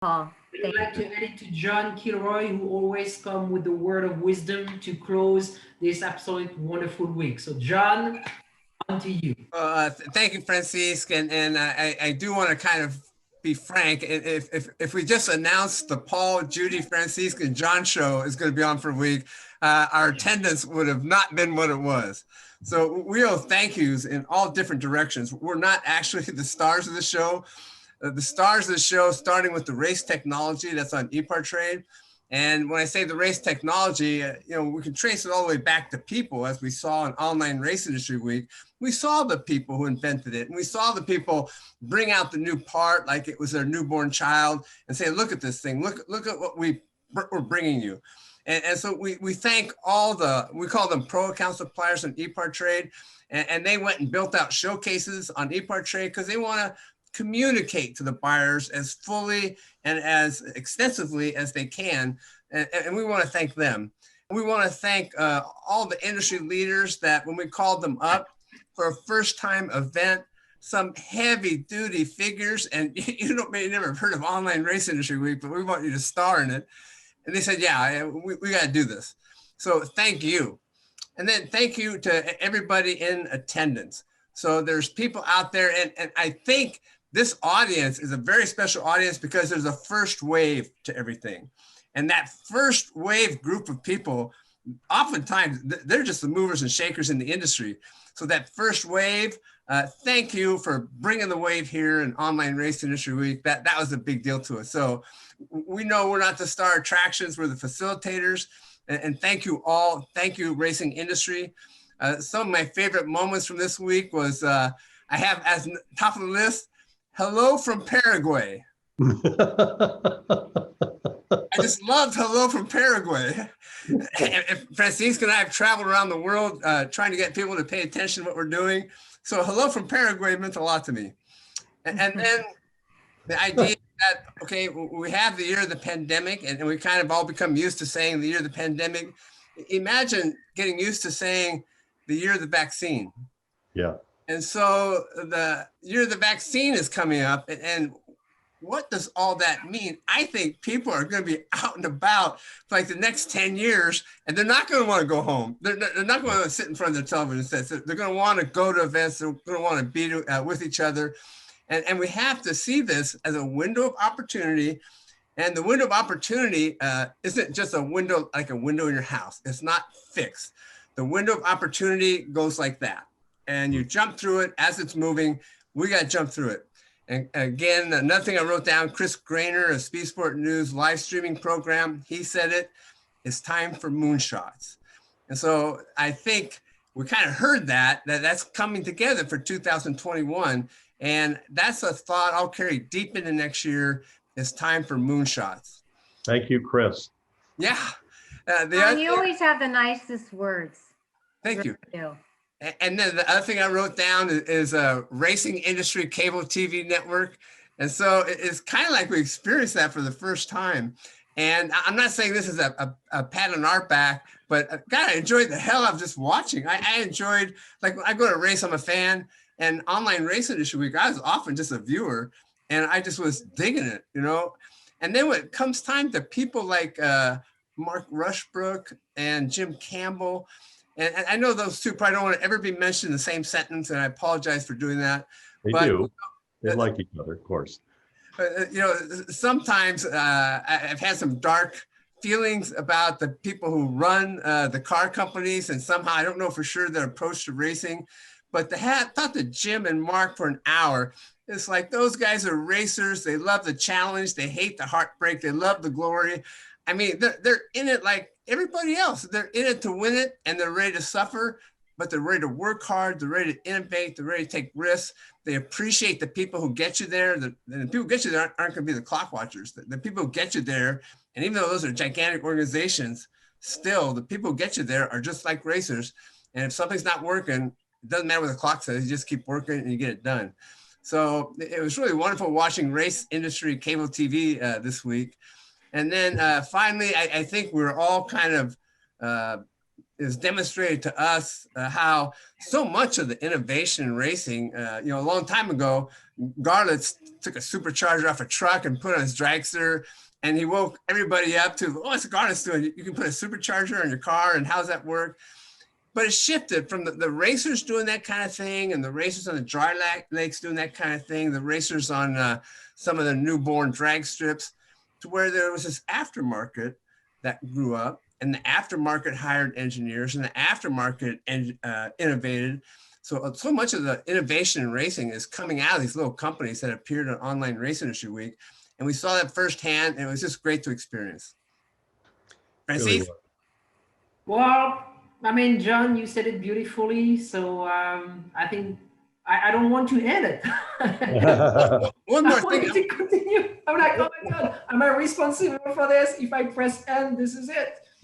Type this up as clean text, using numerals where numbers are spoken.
Paul. I'd like to add it to John Kilroy, who always come with the word of wisdom to close this absolute wonderful week. So, John, on to you. Thank you, Francisque, and I do want to kind of be frank. If we just announced the Paul, Judy, Francisque, and John show is going to be on for a week, our attendance would have not been what it was. So we owe thank yous in all different directions. We're not actually the stars of the show. The stars of the show, starting with the race technology that's on ePartrade. And when I say the race technology, we can trace it all the way back to people, as we saw in Online Race Industry Week. We saw the people who invented it, and we saw the people bring out the new part like it was their newborn child and say, look at this thing, look at what we're bringing you. And so we thank we call them pro account suppliers on ePartrade, and they went and built out showcases on ePartrade because they want to communicate to the buyers as fully and as extensively as they can. And we want to thank them. We want to thank all the industry leaders that when we called them up for a first time event, some heavy duty figures, and you may never have heard of Online Race Industry Week, but we want you to star in it. And they said, yeah, we got to do this. So thank you. And then thank you to everybody in attendance. So there's people out there, and I think this audience is a very special audience because there's a first wave to everything. And that first wave group of people, oftentimes, they're just the movers and shakers in the industry. So that first wave, thank you for bringing the wave here in Online Race Industry Week. That was a big deal to us. So we know we're not the star attractions, we're the facilitators. And thank you all. Thank you, racing industry. Some of my favorite moments from this week was, I have as top of the list, hello from Paraguay. I just loved hello from Paraguay. Francisque and I have traveled around the world trying to get people to pay attention to what we're doing. So hello from Paraguay meant a lot to me. And then the idea that, okay, we have the year of the pandemic, and we kind of all become used to saying the year of the pandemic. Imagine getting used to saying the year of the vaccine. Yeah. And so the year of the vaccine is coming up, and what does all that mean? I think people are going to be out and about for like the next 10 years, and they're not going to want to go home. They're not going to sit in front of their television sets. They're going to want to go to events. They're going to want to be with each other. And we have to see this as a window of opportunity. And the window of opportunity isn't just a window, like a window in your house. It's not fixed. The window of opportunity goes like that. And you jump through it as it's moving. We got to jump through it. And again, another thing I wrote down, Chris Grainer of Speed Sport News live streaming program, he said it's time for moonshots. And so I think we kind of heard that's coming together for 2021. And that's a thought I'll carry deep into next year. It's time for moonshots. Thank you, Chris. Yeah. You always have the nicest words. Thank you. And then the other thing I wrote down is a racing industry cable TV network. And so it's kind of like we experienced that for the first time. And I'm not saying this is a pat on our back, but God, I enjoyed the hell out of just watching. I enjoyed, like when I go to a race, I'm a fan, and Online Race Industry Week, I was often just a viewer, and I just was digging it, And then when it comes time to people like Mark Rushbrook and Jim Campbell, and I know those two probably don't want to ever be mentioned in the same sentence, and I apologize for doing that. They do. They like each other, of course. Sometimes I've had some dark feelings about the people who run the car companies, and somehow I don't know for sure their approach to racing. But to talk to Jim and Mark for an hour, it's like those guys are racers. They love the challenge. They hate the heartbreak. They love the glory. I mean, they're in it like everybody else. They're in it to win it, and they're ready to suffer, but they're ready to work hard. They're ready to innovate. They're ready to take risks. They appreciate the people who get you there. The people who get you there aren't going to be the clock watchers. The people who get you there, and even though those are gigantic organizations, still the people who get you there are just like racers. And if something's not working, it doesn't matter what the clock says. You just keep working and you get it done. So it was really wonderful watching race industry cable TV this week. And then finally, I think we're all kind of is demonstrated to us how so much of the innovation in racing, a long time ago, Garlitz took a supercharger off a truck and put on his dragster, and he woke everybody up to, what's Garlitz doing? You can put a supercharger on your car, and how's that work? But it shifted from the racers doing that kind of thing, and the racers on the dry lakes doing that kind of thing, the racers on some of the newborn drag strips, to where there was this aftermarket that grew up, and the aftermarket hired engineers, and the aftermarket innovated. So much of the innovation in racing is coming out of these little companies that appeared on Online Race Industry Week. And we saw that firsthand, and it was just great to experience. Francis? Really Well, I mean, John, you said it beautifully. So I think I don't want to end it. One more I want thing. to continue. I'm like, oh my God, am I responsible for this? If I press end, this is it.